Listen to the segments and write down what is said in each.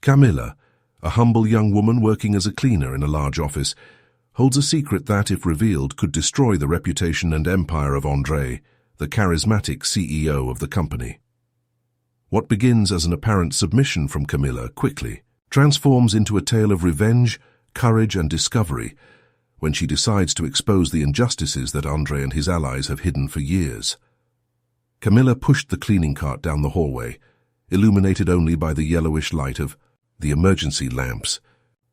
Camila, a humble young woman working as a cleaner in a large office, holds a secret that, if revealed, could destroy the reputation and empire of André, the charismatic CEO of the company. What begins as an apparent submission from Camila quickly transforms into a tale of revenge, courage, and discovery when she decides to expose the injustices that André and his allies have hidden for years. Camila pushed the cleaning cart down the hallway, illuminated only by the yellowish light of the emergency lamps.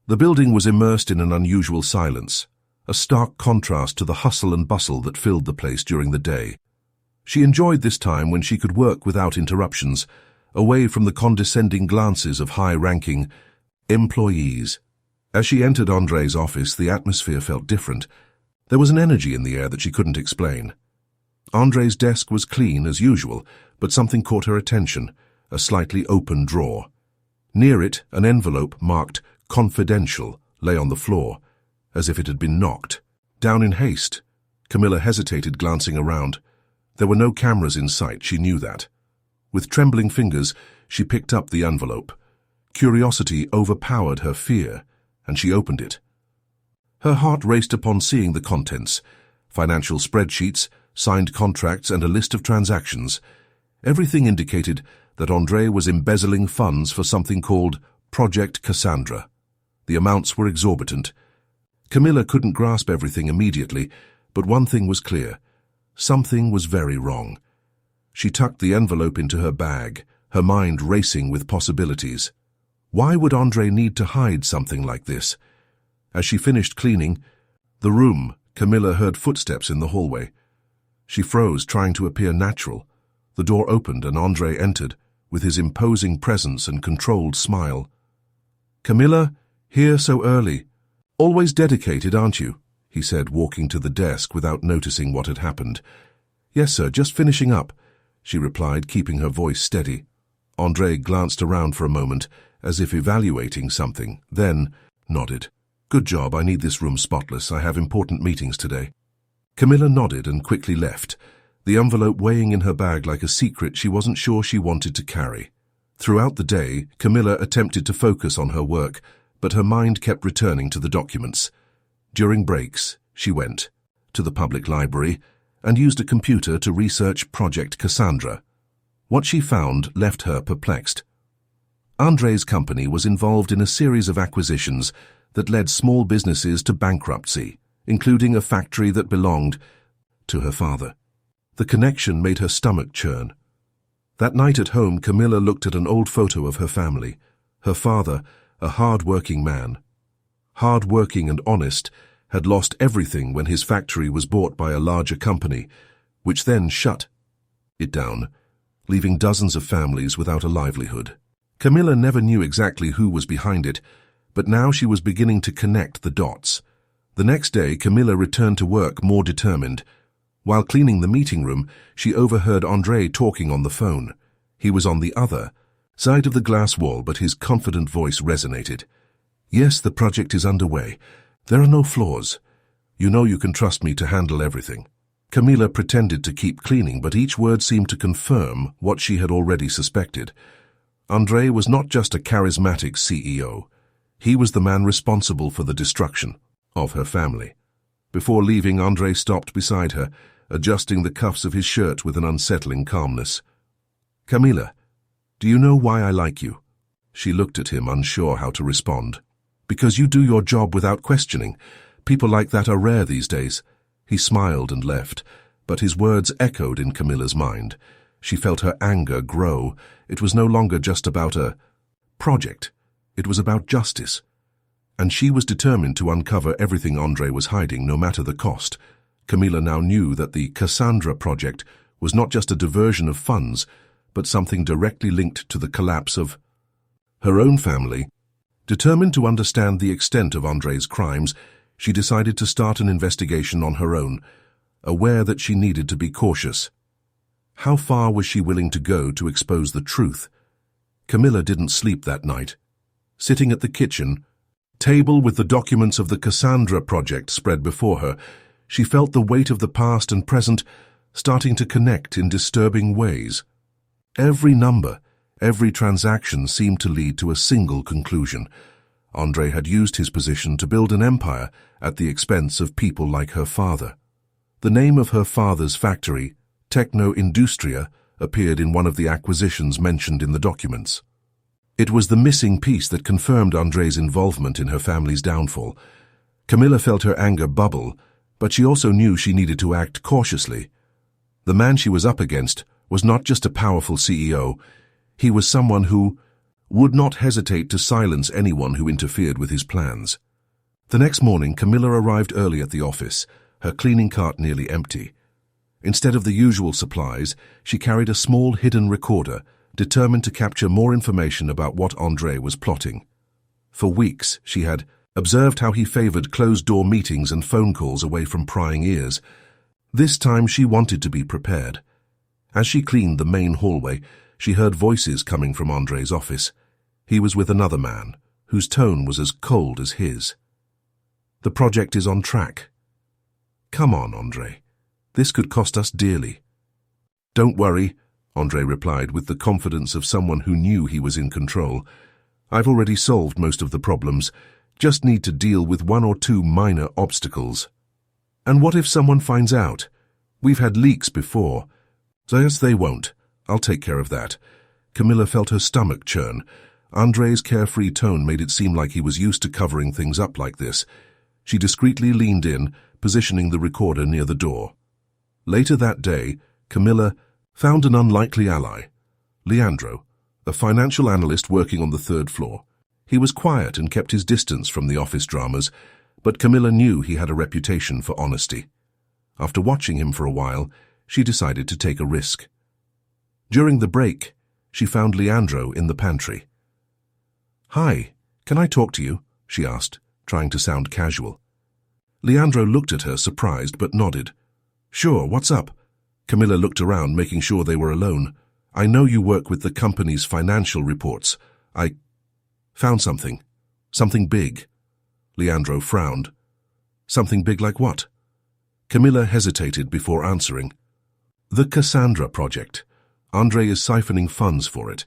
The building was immersed in an unusual silence, a stark contrast to the hustle and bustle that filled the place during the day. She enjoyed this time when she could work without interruptions, away from the condescending glances of high-ranking employees. As she entered André's office, the atmosphere felt different. There was an energy in the air that she couldn't explain. André's desk was clean as usual, but something caught her attention, a slightly open drawer. Near it, an envelope marked "Confidential" lay on the floor, as if it had been knocked down in haste. Camila hesitated, glancing around. There were no cameras in sight, she knew that. With trembling fingers, she picked up the envelope. Curiosity overpowered her fear, and she opened it. Her heart raced upon seeing the contents: financial spreadsheets, signed contracts, and a list of transactions. Everything indicated that André was embezzling funds for something called Project Cassandra. The amounts were exorbitant. Camila couldn't grasp everything immediately, but one thing was clear: something was very wrong. She tucked the envelope into her bag, her mind racing with possibilities. Why would André need to hide something like this? As she finished cleaning the room, Camila heard footsteps in the hallway. She froze, trying to appear natural. The door opened and André entered, with his imposing presence and controlled smile. "Camila, here so early. Always dedicated, aren't you?" he said, walking to the desk without noticing what had happened. "Yes, sir, just finishing up," she replied, keeping her voice steady. André glanced around for a moment, as if evaluating something, then nodded. "Good job, I need this room spotless. I have important meetings today." Camila nodded and quickly left, the envelope weighing in her bag like a secret she wasn't sure she wanted to carry. Throughout the day, Camila attempted to focus on her work, but her mind kept returning to the documents. During breaks, she went to the public library and used a computer to research Project Cassandra. What she found left her perplexed. André's company was involved in a series of acquisitions that led small businesses to bankruptcy, including a factory that belonged to her father. The connection made her stomach churn. That night at home, Camila looked at an old photo of her family. Her father, a hard-working man, hard-working and honest, had lost everything when his factory was bought by a larger company, which then shut it down, leaving dozens of families without a livelihood. Camila never knew exactly who was behind it, but now she was beginning to connect the dots. The next day, Camila returned to work more determined. While cleaning the meeting room, she overheard André talking on the phone. He was on the other side of the glass wall, but his confident voice resonated. "Yes, the project is underway. There are no flaws. You know you can trust me to handle everything." Camila pretended to keep cleaning, but each word seemed to confirm what she had already suspected. André was not just a charismatic CEO. He was the man responsible for the destruction of her family. Before leaving, André stopped beside her, adjusting the cuffs of his shirt with an unsettling calmness. "Camila, do you know why I like you?" She looked at him, unsure how to respond. "Because you do your job without questioning. People like that are rare these days." He smiled and left, but his words echoed in Camila's mind. She felt her anger grow. It was no longer just about a project. It was about justice. And she was determined to uncover everything André was hiding, no matter the cost. Camila now knew that the Cassandra project was not just a diversion of funds, but something directly linked to the collapse of her own family. Determined to understand the extent of André's crimes, she decided to start an investigation on her own, aware that she needed to be cautious. How far was she willing to go to expose the truth? Camila didn't sleep that night. Sitting at the kitchen table with the documents of the Cassandra project spread before her, she felt the weight of the past and present starting to connect in disturbing ways. Every number, Every transaction seemed to lead to a single conclusion. André had used his position to build an empire at the expense of people like her father. The name of her father's factory, Techno Industria, appeared in one of the acquisitions mentioned in the documents. It was the missing piece that confirmed André's involvement in her family's downfall. Camila felt her anger bubble, but she also knew she needed to act cautiously. The man she was up against was not just a powerful CEO, he was someone who would not hesitate to silence anyone who interfered with his plans. The next morning, Camila arrived early at the office, her cleaning cart nearly empty. Instead of the usual supplies, she carried a small hidden recorder, determined to capture more information about what André was plotting. For weeks, she had observed how he favored closed-door meetings and phone calls away from prying ears. This time she wanted to be prepared. As she cleaned the main hallway, she heard voices coming from André's office. He was with another man, whose tone was as cold as his. "The project is on track." "Come on, André. This could cost us dearly." "Don't worry," André replied with the confidence of someone who knew he was in control. "I've already solved most of the problems. Just need to deal with one or two minor obstacles." "And what if someone finds out? We've had leaks before." "Yes, they won't. I'll take care of that." Camila felt her stomach churn. André's carefree tone made it seem like he was used to covering things up like this. She discreetly leaned in, positioning the recorder near the door. Later that day, Camila found an unlikely ally, Leandro, a financial analyst working on the third floor. He was quiet and kept his distance from the office dramas, but Camila knew he had a reputation for honesty. After watching him for a while, she decided to take a risk. During the break, she found Leandro in the pantry. "Hi, can I talk to you?" she asked, trying to sound casual. Leandro looked at her, surprised, but nodded. "Sure, what's up?" Camila looked around, making sure they were alone. "I know you work with the company's financial reports. I found something. Something big." Leandro frowned. "Something big like what?" Camila hesitated before answering. "The Cassandra project. André is siphoning funds for it,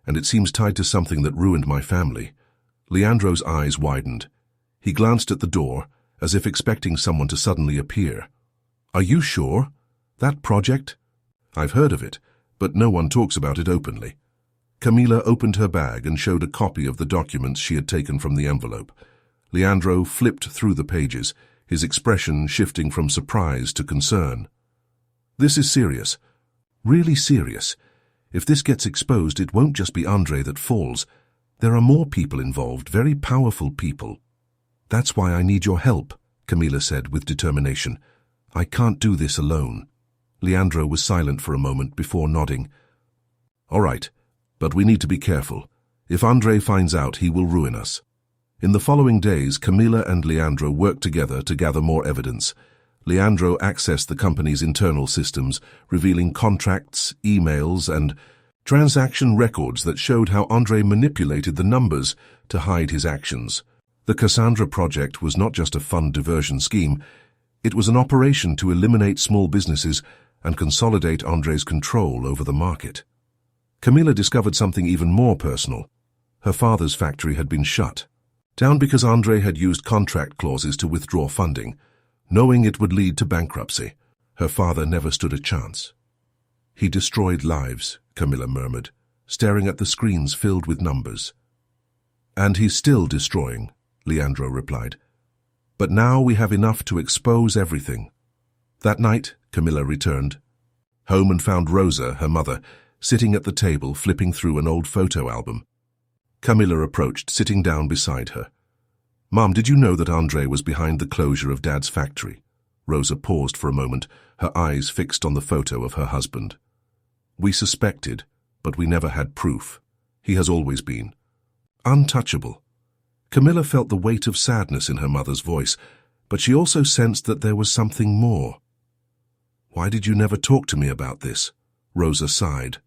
and it seems tied to something that ruined my family." Leandro's eyes widened. He glanced at the door, as if expecting someone to suddenly appear. "Are you sure? That project?" "I've heard of it, but no one talks about it openly." Camila opened her bag and showed a copy of the documents she had taken from the envelope. Leandro flipped through the pages, his expression shifting from surprise to concern. "This is serious. Really serious. If this gets exposed, it won't just be André that falls. There are more people involved, very powerful people." "That's why I need your help," Camila said with determination. "I can't do this alone." Leandro was silent for a moment before nodding. "All right, but we need to be careful. If André finds out, he will ruin us." In the following days, Camila and Leandro worked together to gather more evidence. Leandro accessed the company's internal systems, revealing contracts, emails, and transaction records that showed how André manipulated the numbers to hide his actions. The Cassandra project was not just a fund diversion scheme. It was an operation to eliminate small businesses and consolidate André's control over the market. Camila discovered something even more personal. Her father's factory had been shut down because André had used contract clauses to withdraw funding, knowing it would lead to bankruptcy. Her father never stood a chance. "He destroyed lives," Camila murmured, staring at the screens filled with numbers. "And he's still destroying," Leandro replied. "But now we have enough to expose everything." That night, Camila returned home and found Rosa, her mother, sitting at the table flipping through an old photo album. Camila approached, sitting down beside her. "Mom, did you know that André was behind the closure of Dad's factory?" Rosa paused for a moment, her eyes fixed on the photo of her husband. "We suspected, but we never had proof. He has always been untouchable." Camila felt the weight of sadness in her mother's voice, but she also sensed that there was something more. "Why did you never talk to me about this?" Rosa sighed.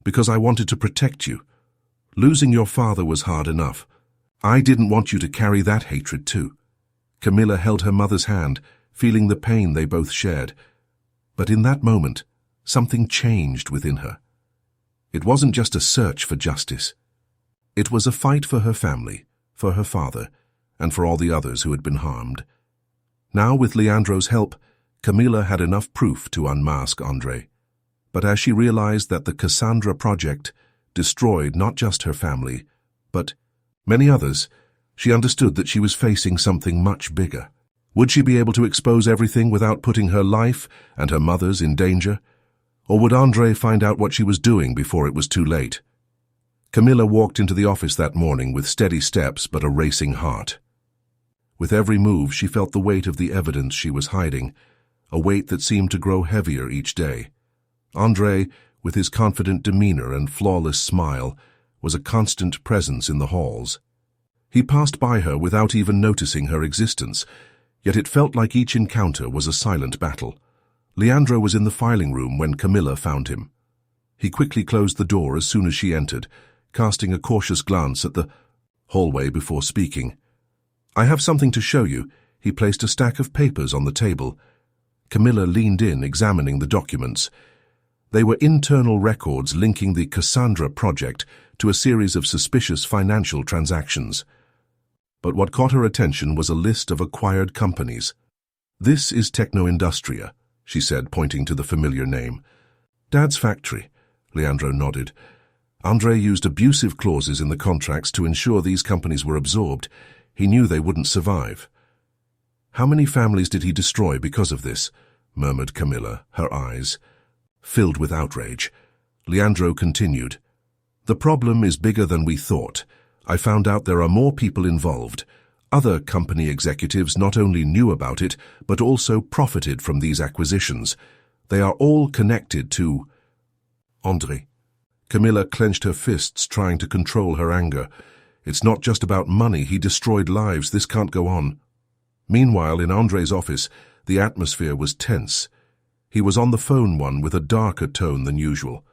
"Because I wanted to protect you. Losing your father was hard enough. I didn't want you to carry that hatred too." Camila held her mother's hand, feeling the pain they both shared. But in that moment, something changed within her. It wasn't just a search for justice. It was a fight for her family, for her father, and for all the others who had been harmed. Now, with Leandro's help, Camila had enough proof to unmask André. But as she realized that the Cassandra project destroyed not just her family, but many others, she understood that she was facing something much bigger. Would she be able to expose everything without putting her life and her mother's in danger? Or would André find out what she was doing before it was too late? Camila walked into the office that morning with steady steps but a racing heart. With every move, she felt the weight of the evidence she was hiding, a weight that seemed to grow heavier each day. André, with his confident demeanor and flawless smile, was a constant presence in the halls. He passed by her without even noticing her existence, yet it felt like each encounter was a silent battle. Leandro was in the filing room when Camila found him. He quickly closed the door as soon as she entered, casting a cautious glance at the hallway before speaking. "I have something to show you." He placed a stack of papers on the table. Camila leaned in, examining the documents. They were internal records linking the Cassandra project to a series of suspicious financial transactions. But what caught her attention was a list of acquired companies. "This is Techno-Industria," she said, pointing to the familiar name. "Dad's factory," Leandro nodded. André used abusive clauses in the contracts to ensure these companies were absorbed. He knew they wouldn't survive. "How many families did he destroy because of this?" murmured Camila, her eyes filled with outrage. Leandro continued, "The problem is bigger than we thought. I found out there are more people involved. Other company executives not only knew about it, but also profited from these acquisitions. They are all connected to André." Camila clenched her fists, trying to control her anger. "It's not just about money. He destroyed lives. This can't go on." Meanwhile, in André's office, the atmosphere was tense. He was on the phone with a darker tone than usual.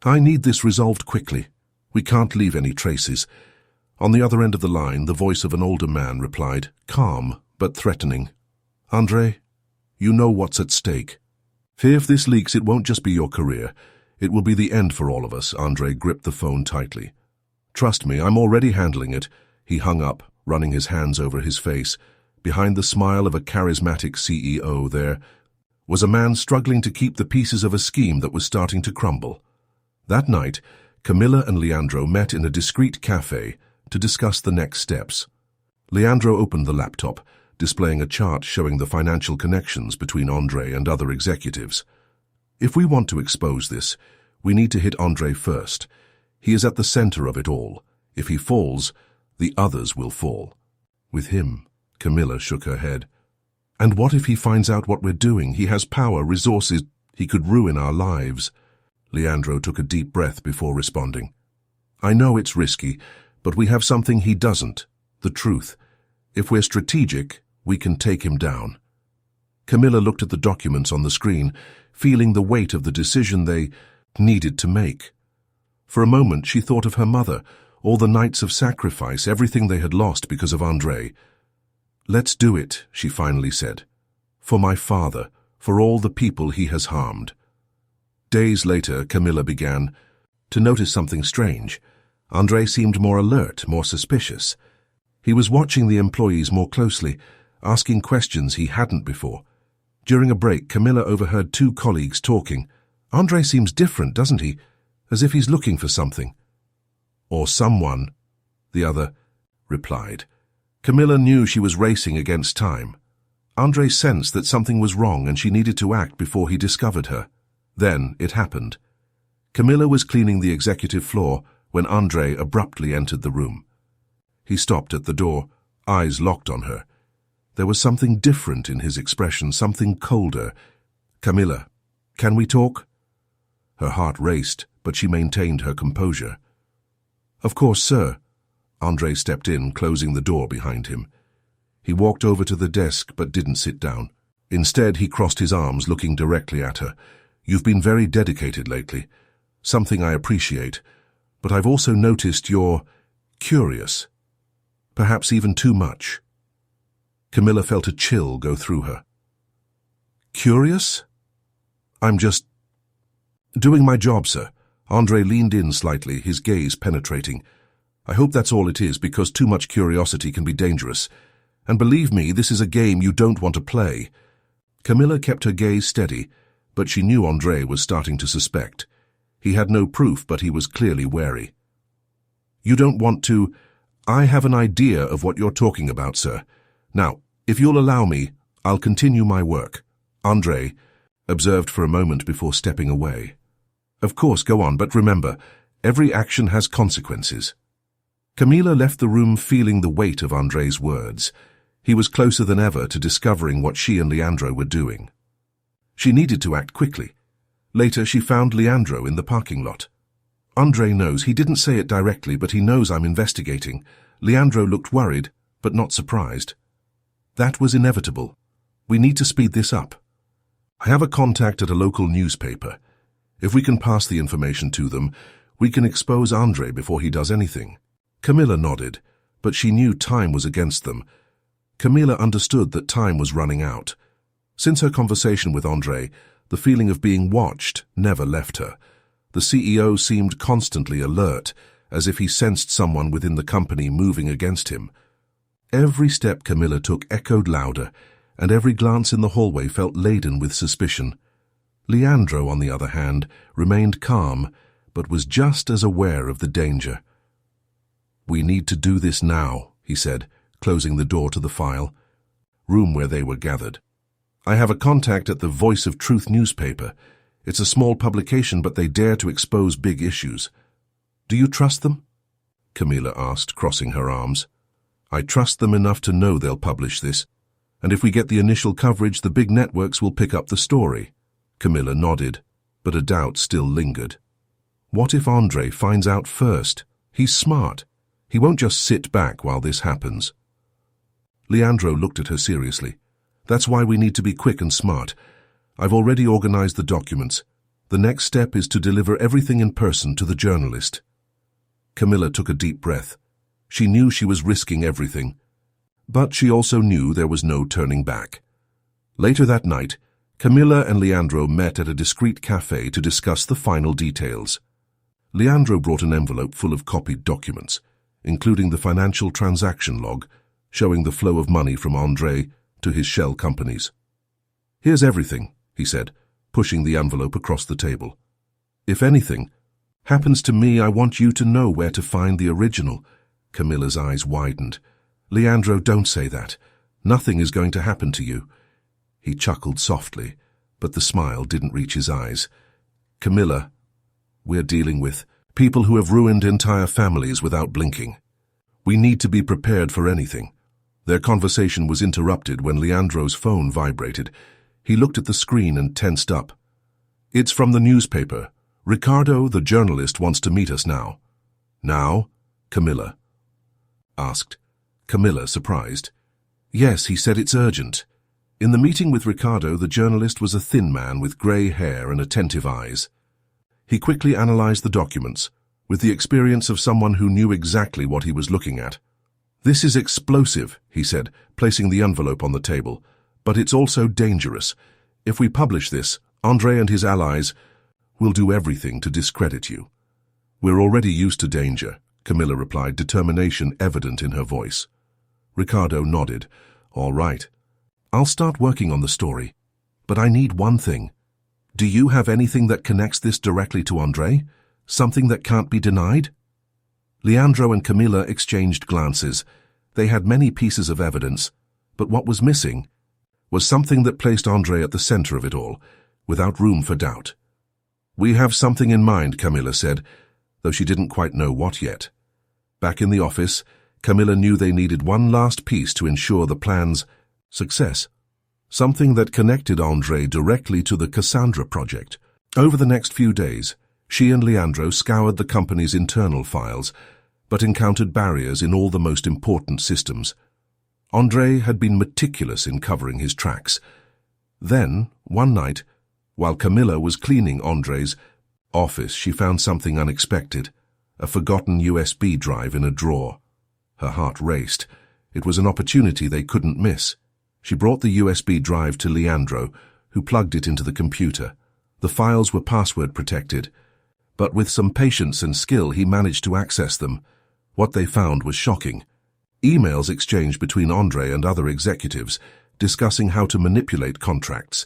"I need this resolved quickly. We can't leave any traces." On the other end of the line, the voice of an older man replied, calm but threatening. "André, you know what's at stake. If this leaks, it won't just be your career. It will be the end for all of us." André gripped the phone tightly. "Trust me, I'm already handling it." He hung up, running his hands over his face. Behind the smile of a charismatic CEO there was a man struggling to keep the pieces of a scheme that was starting to crumble. That night, Camila and Leandro met in a discreet cafe to discuss the next steps. Leandro opened the laptop, displaying a chart showing the financial connections between André and other executives. "If we want to expose this, we need to hit André first. He is at the center of it all. If he falls, the others will fall." "With him," Camila shook her head. "And what if he finds out what we're doing? He has power, resources. He could ruin our lives." Leandro took a deep breath before responding. "I know it's risky, but we have something he doesn't, the truth. If we're strategic, we can take him down." Camila looked at the documents on the screen, feeling the weight of the decision they needed to make. For a moment, she thought of her mother, all the nights of sacrifice, everything they had lost because of André. "Let's do it," she finally said. "For my father, for all the people he has harmed." Days later, Camila began to notice something strange. André seemed more alert, more suspicious. He was watching the employees more closely, asking questions he hadn't before. During a break, Camila overheard two colleagues talking. "André seems different, doesn't he? As if he's looking for something." "Or someone," the other replied. Camila knew she was racing against time. André sensed that something was wrong and she needed to act before he discovered her. Then it happened. Camila was cleaning the executive floor when André abruptly entered the room. He stopped at the door, eyes locked on her. There was something different in his expression, something colder. "Camila, can we talk?" Her heart raced, but she maintained her composure. "Of course, sir." André stepped in, closing the door behind him. He walked over to the desk but didn't sit down. Instead, he crossed his arms, looking directly at her. "You've been very dedicated lately, something I appreciate, but I've also noticed you're curious, perhaps even too much." Camila felt a chill go through her. "Curious? I'm just doing my job, sir." André leaned in slightly, his gaze penetrating. I hope that's all it is, because too much curiosity can be dangerous. And believe me, this is a game you don't want to play. Camila kept her gaze steady, but she knew André was starting to suspect. He had no proof, but he was clearly wary. You don't want to... I have an idea of what you're talking about, sir. Now, if you'll allow me, I'll continue my work. André observed for a moment before stepping away. Of course, go on, but remember, every action has consequences. Camila left the room feeling the weight of André's words. He was closer than ever to discovering what she and Leandro were doing. She needed to act quickly. Later, she found Leandro in the parking lot. André knows. He didn't say it directly, but he knows I'm investigating. Leandro looked worried, but not surprised. That was inevitable. We need to speed this up. I have a contact at a local newspaper. If we can pass the information to them, we can expose André before he does anything. Camila nodded, but she knew time was against them. Camila understood that time was running out. Since her conversation with André, the feeling of being watched never left her. The CEO seemed constantly alert, as if he sensed someone within the company moving against him. Every step Camila took echoed louder, and every glance in the hallway felt laden with suspicion. Leandro, on the other hand, remained calm, but was just as aware of the danger. We need to do this now, he said, closing the door to the file room where they were gathered. I have a contact at the Voice of Truth newspaper. It's a small publication, but they dare to expose big issues. Do you trust them? Camila asked, crossing her arms. I trust them enough to know they'll publish this, and if we get the initial coverage, the big networks will pick up the story. Camila nodded, but a doubt still lingered. What if André finds out first? He's smart. He won't just sit back while this happens. Leandro looked at her seriously. That's why we need to be quick and smart. I've already organized the documents. The next step is to deliver everything in person to the journalist. Camila took a deep breath. She knew she was risking everything, but she also knew there was no turning back. Later that night, Camila and Leandro met at a discreet cafe to discuss the final details. Leandro brought an envelope full of copied documents, including the financial transaction log, showing the flow of money from André to his shell companies. Here's everything, he said, pushing the envelope across the table. If anything happens to me, I want you to know where to find the original. Camila's eyes widened. Leandro, don't say that. Nothing is going to happen to you. He chuckled softly, but the smile didn't reach his eyes. Camila, we're dealing with people who have ruined entire families without blinking. We need to be prepared for anything. Their conversation was interrupted when Leandro's phone vibrated. He looked at the screen and tensed up. It's from the newspaper. Ricardo, the journalist, wants to meet us now. Now? Camila asked. Camila, surprised. Yes, he said it's urgent. In the meeting with Ricardo, the journalist was a thin man with grey hair and attentive eyes. He quickly analyzed the documents, with the experience of someone who knew exactly what he was looking at. This is explosive, he said, placing the envelope on the table, but it's also dangerous. If we publish this, André and his allies will do everything to discredit you. We're already used to danger, Camila replied, determination evident in her voice. Ricardo nodded. All right. I'll start working on the story, but I need one thing. Do you have anything that connects this directly to André? Something that can't be denied? Leandro and Camila exchanged glances. They had many pieces of evidence, but what was missing was something that placed André at the center of it all, without room for doubt. We have something in mind, Camila said, though she didn't quite know what yet. Back in the office, Camila knew they needed one last piece to ensure the plan's success. Something that connected André directly to the Cassandra project. Over the next few days, she and Leandro scoured the company's internal files, but encountered barriers in all the most important systems. André had been meticulous in covering his tracks. Then, one night, while Camila was cleaning André's office, she found something unexpected, a forgotten USB drive in a drawer. Her heart raced. It was an opportunity they couldn't miss. She brought the USB drive to Leandro, who plugged it into the computer. The files were password protected, But with some patience and skill, he managed to access them. What they found was shocking. Emails exchanged between André and other executives discussing how to manipulate contracts,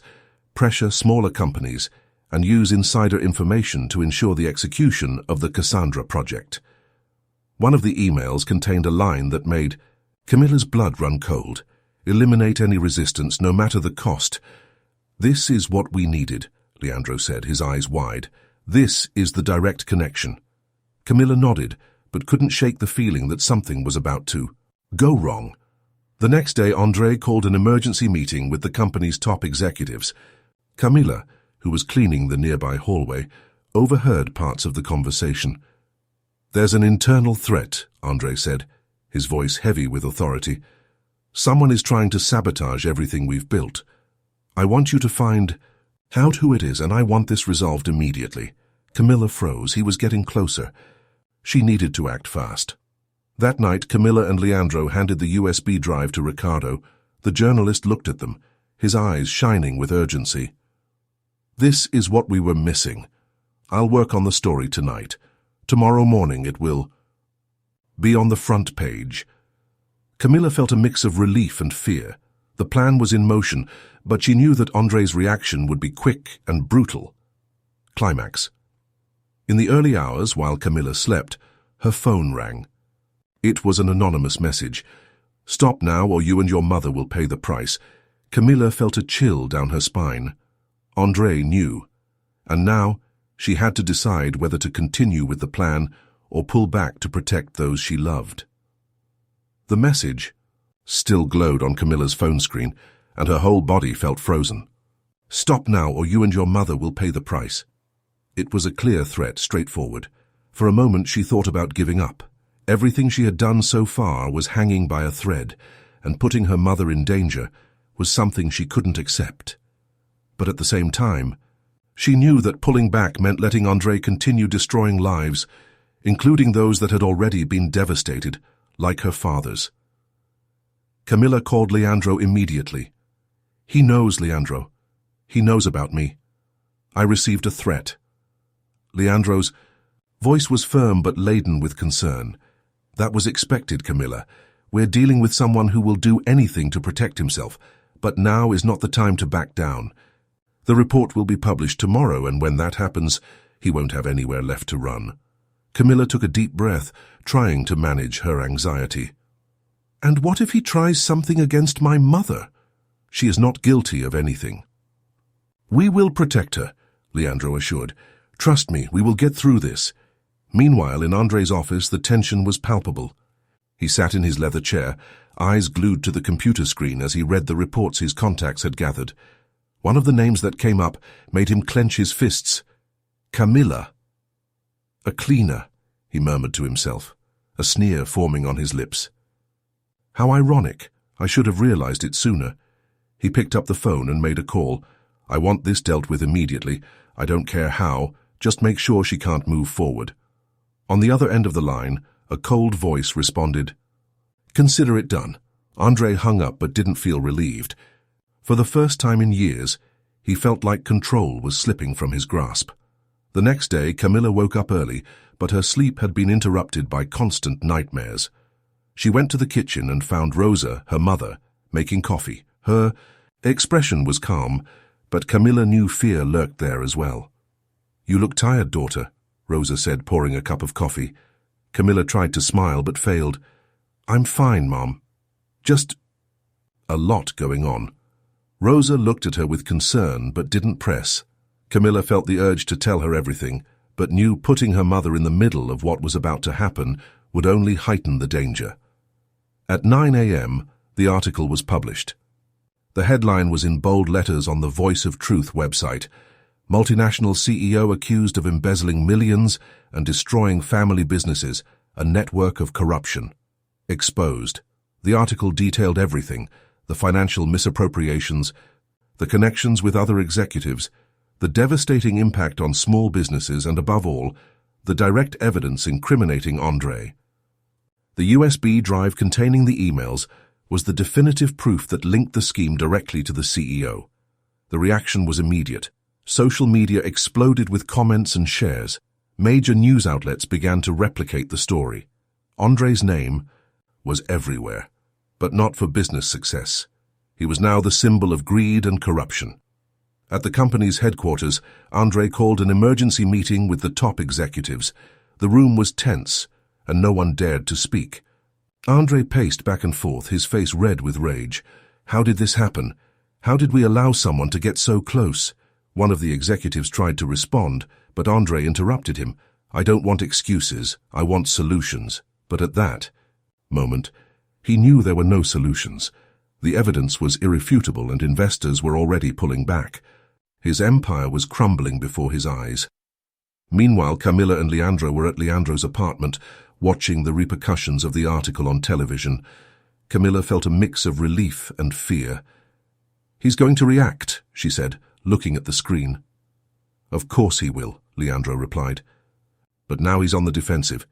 pressure smaller companies, and use insider information to ensure the execution of the Cassandra project. One of the emails contained a line that made Camilla's blood run cold. Eliminate any resistance, no matter the cost. This is what we needed, Leandro said, his eyes wide. This is the direct connection. Camila nodded, but couldn't shake the feeling that something was about to go wrong. The next day, André called an emergency meeting with the company's top executives. Camila, who was cleaning the nearby hallway, overheard parts of the conversation. There's an internal threat, André said, his voice heavy with authority. Someone is trying to sabotage everything we've built. I want you to find out who it is, and I want this resolved immediately. Camila froze. He was getting closer. She needed to act fast. That night, Camila and Leandro handed the USB drive to Ricardo. The journalist looked at them, his eyes shining with urgency. This is what we were missing. I'll work on the story tonight. Tomorrow morning it will be on the front page. Camila felt a mix of relief and fear. The plan was in motion, but she knew that André's reaction would be quick and brutal. Climax. In the early hours, while Camila slept, her phone rang. It was an anonymous message. Stop now, or you and your mother will pay the price. Camila felt a chill down her spine. André knew. And now, she had to decide whether to continue with the plan or pull back to protect those she loved. The message still glowed on Camilla's phone screen, and her whole body felt frozen. Stop now, or you and your mother will pay the price. It was a clear threat, straightforward. For a moment she thought about giving up. Everything she had done so far was hanging by a thread, and putting her mother in danger was something she couldn't accept. But at the same time, she knew that pulling back meant letting André continue destroying lives, including those that had already been devastated, like her father's. Camila called Leandro immediately. He knows, Leandro. He knows about me. I received a threat. Leandro's voice was firm but laden with concern. That was expected, Camila. We're dealing with someone who will do anything to protect himself, but now is not the time to back down. The report will be published tomorrow, and when that happens, he won't have anywhere left to run. Camila took a deep breath, trying to manage her anxiety. And what if he tries something against my mother? She is not guilty of anything. We will protect her, Leandro assured. Trust me, we will get through this. Meanwhile, in André's office, the tension was palpable. He sat in his leather chair, eyes glued to the computer screen as he read the reports his contacts had gathered. One of the names that came up made him clench his fists. Camila. A cleaner, he murmured to himself, a sneer forming on his lips. How ironic. I should have realized it sooner. He picked up the phone and made a call. I want this dealt with immediately. I don't care how. Just make sure she can't move forward. On the other end of the line, a cold voice responded, Consider it done. André hung up but didn't feel relieved. For the first time in years, he felt like control was slipping from his grasp. The next day, Camila woke up early, but her sleep had been interrupted by constant nightmares. She went to the kitchen and found Rosa, her mother, making coffee. Her expression was calm, but Camila knew fear lurked there as well. You look tired, daughter, Rosa said, pouring a cup of coffee. Camila tried to smile but failed. I'm fine, Mom. Just a lot going on. Rosa looked at her with concern but didn't press. Camila felt the urge to tell her everything, but knew putting her mother in the middle of what was about to happen would only heighten the danger. At 9 a.m., the article was published. The headline was in bold letters on the Voice of Truth website. Multinational CEO accused of embezzling millions and destroying family businesses, a network of corruption. Exposed. The article detailed everything, the financial misappropriations, the connections with other executives, the devastating impact on small businesses, and above all, the direct evidence incriminating André. The USB drive containing the emails was the definitive proof that linked the scheme directly to the CEO. The reaction was immediate. Social media exploded with comments and shares. Major news outlets began to replicate the story. André's name was everywhere, but not for business success. He was now the symbol of greed and corruption. At the company's headquarters, André called an emergency meeting with the top executives. The room was tense, and no one dared to speak. André paced back and forth, his face red with rage. How did this happen? How did we allow someone to get so close? One of the executives tried to respond, but André interrupted him. I don't want excuses, I want solutions. But at that moment, he knew there were no solutions. The evidence was irrefutable and investors were already pulling back. His empire was crumbling before his eyes. Meanwhile, Camila and Leandro were at Leandro's apartment, watching the repercussions of the article on television. Camila felt a mix of relief and fear. He's going to react, she said, looking at the screen. Of course he will, Leandro replied. But now he's on the defensive.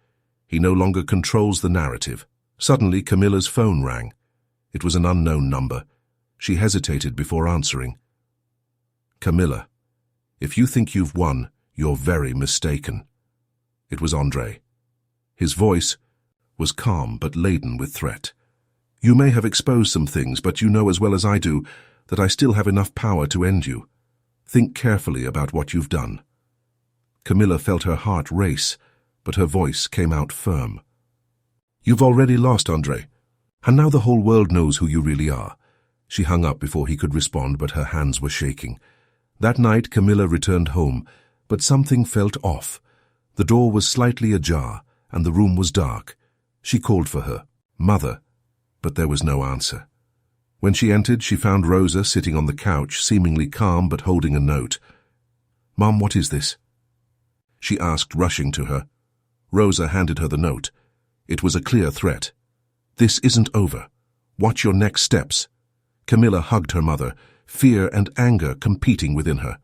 He no longer controls the narrative. Suddenly, Camila's phone rang. It was an unknown number. She hesitated before answering. Camila, if you think you've won, you're very mistaken. It was André. His voice was calm but laden with threat. You may have exposed some things, but you know as well as I do that I still have enough power to end you. Think carefully about what you've done. Camila felt her heart race, but her voice came out firm. You've already lost, André, and now the whole world knows who you really are. She hung up before he could respond, but her hands were shaking. That night, Camila returned home, but something felt off. The door was slightly ajar, and the room was dark. She called for her mother, but there was no answer. When she entered, she found Rosa sitting on the couch, seemingly calm but holding a note. Mom, what is this? She asked, rushing to her. Rosa handed her the note. It was a clear threat. This isn't over. Watch your next steps. Camila hugged her mother, fear and anger competing within her.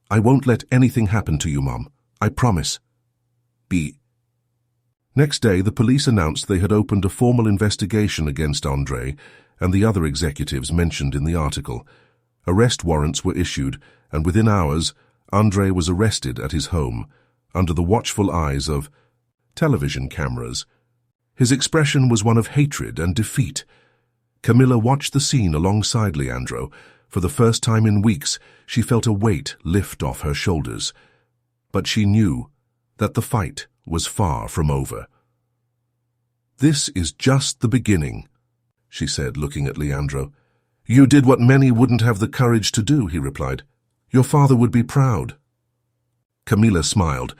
I won't let anything happen to you, Mom. I promise. Next day, the police announced they had opened a formal investigation against André and the other executives mentioned in the article. Arrest warrants were issued, and within hours, André was arrested at his home, under the watchful eyes of television cameras. His expression was one of hatred and defeat. Camila watched the scene alongside Leandro. For the first time in weeks, she felt a weight lift off her shoulders. But she knew that the fight was far from over. This is just the beginning, she said, looking at Leandro. You did what many wouldn't have the courage to do, he replied. Your father would be proud. Camila smiled,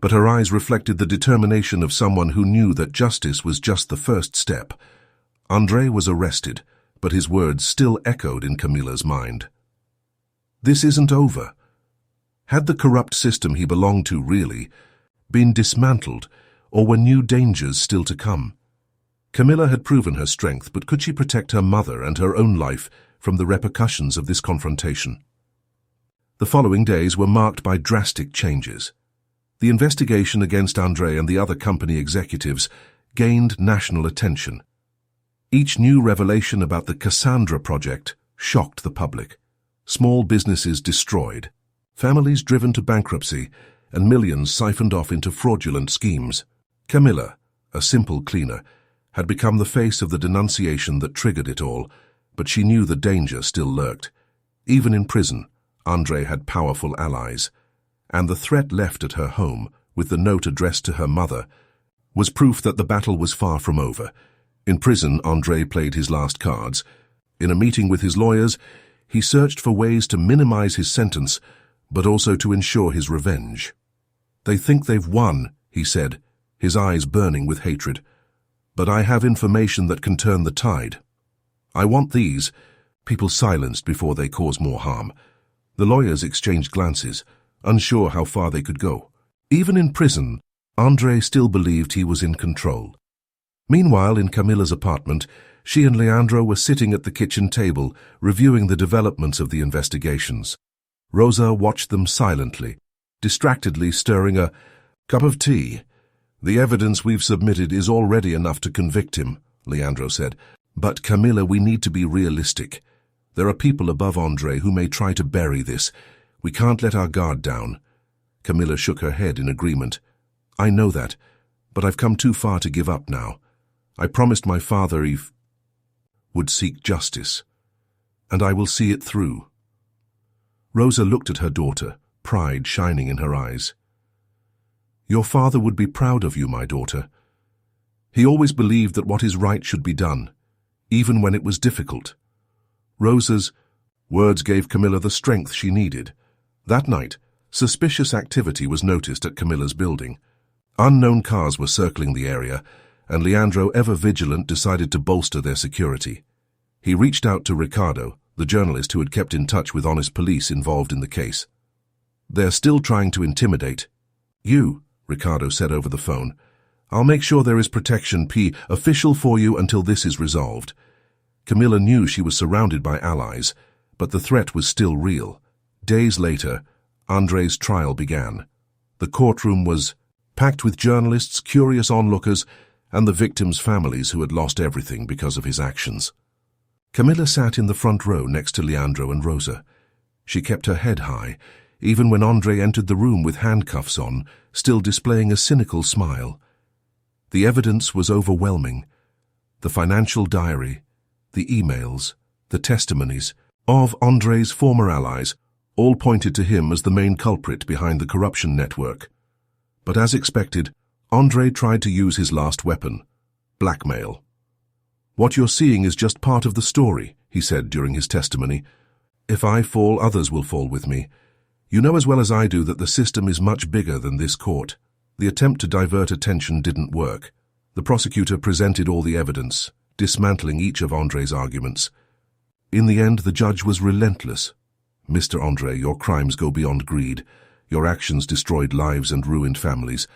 but her eyes reflected the determination of someone who knew that justice was just the first step. André was arrested, but his words still echoed in Camila's mind. This isn't over. Had the corrupt system he belonged to really been dismantled, or were new dangers still to come? Camila had proven her strength, but could she protect her mother and her own life from the repercussions of this confrontation? The following days were marked by drastic changes. The investigation against André and the other company executives gained national attention. Each new revelation about the Cassandra project shocked the public. Small businesses destroyed, families driven to bankruptcy, and millions siphoned off into fraudulent schemes. Camila, a simple cleaner, had become the face of the denunciation that triggered it all, but she knew the danger still lurked. Even in prison, André had powerful allies, and the threat left at her home, with the note addressed to her mother, was proof that the battle was far from over. In prison, André played his last cards. In a meeting with his lawyers, he searched for ways to minimize his sentence, but also to ensure his revenge. They think they've won, he said, his eyes burning with hatred. But I have information that can turn the tide. I want these. People silenced before they cause more harm. The lawyers exchanged glances, unsure how far they could go. Even in prison, André still believed he was in control. Meanwhile, in Camila's apartment, she and Leandro were sitting at the kitchen table, reviewing the developments of the investigations. Rosa watched them silently, distractedly stirring a cup of tea. The evidence we've submitted is already enough to convict him, Leandro said. But Camila, we need to be realistic. There are people above André who may try to bury this. We can't let our guard down. Camila shook her head in agreement. I know that, but I've come too far to give up now. I promised my father he would seek justice, and I will see it through." Rosa looked at her daughter, pride shining in her eyes. "Your father would be proud of you, my daughter. He always believed that what is right should be done, even when it was difficult." Rosa's words gave Camila the strength she needed. That night, suspicious activity was noticed at Camila's building. Unknown cars were circling the area, and Leandro, ever vigilant, decided to bolster their security. He reached out to Ricardo, the journalist who had kept in touch with honest police involved in the case. "They're still trying to intimidate you," Ricardo said over the phone. "I'll make sure there is protection official for you until this is resolved." Camila knew she was surrounded by allies, but the threat was still real. Days later, André's trial began. The courtroom was packed with journalists, curious onlookers, and the victims' families who had lost everything because of his actions. Camila sat in the front row next to Leandro and Rosa. She kept her head high, even when André entered the room with handcuffs on, still displaying a cynical smile. The evidence was overwhelming. The financial diary, the emails, the testimonies of André's former allies all pointed to him as the main culprit behind the corruption network. But as expected, André tried to use his last weapon, blackmail. "What you're seeing is just part of the story," he said during his testimony. "If I fall, others will fall with me. You know as well as I do that the system is much bigger than this court." The attempt to divert attention didn't work. The prosecutor presented all the evidence, dismantling each of André's arguments. In the end, the judge was relentless. "Mr. André, your crimes go beyond greed. Your actions destroyed lives and ruined families.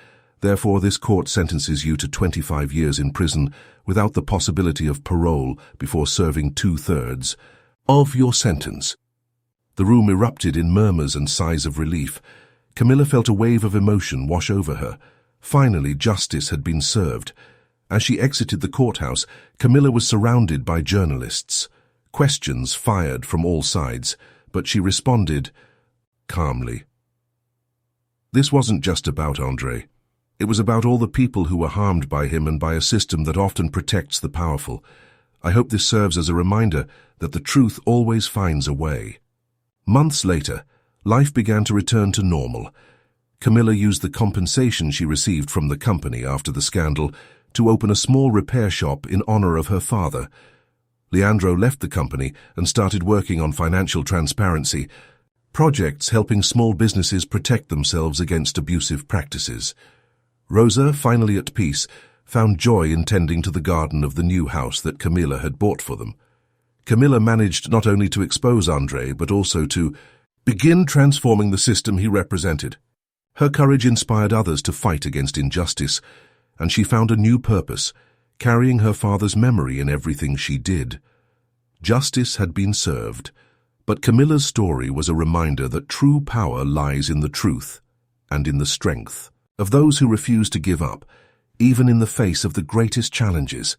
Therefore, this court sentences you to 25 years in prison without the possibility of parole before serving 2/3 of your sentence." The room erupted in murmurs and sighs of relief. Camila felt a wave of emotion wash over her. Finally, justice had been served. As she exited the courthouse, Camila was surrounded by journalists. Questions fired from all sides, but she responded calmly. This wasn't just about André. It was about all the people who were harmed by him and by a system that often protects the powerful. I hope this serves as a reminder that the truth always finds a way. Months later, life began to return to normal. Camila used the compensation she received from the company after the scandal to open a small repair shop in honor of her father. Leandro left the company and started working on financial transparency, projects helping small businesses protect themselves against abusive practices. Rosa, finally at peace, found joy in tending to the garden of the new house that Camila had bought for them. Camila managed not only to expose André, but also to begin transforming the system he represented. Her courage inspired others to fight against injustice, and she found a new purpose, carrying her father's memory in everything she did. Justice had been served, but Camila's story was a reminder that true power lies in the truth and in the strength of those who refuse to give up, even in the face of the greatest challenges.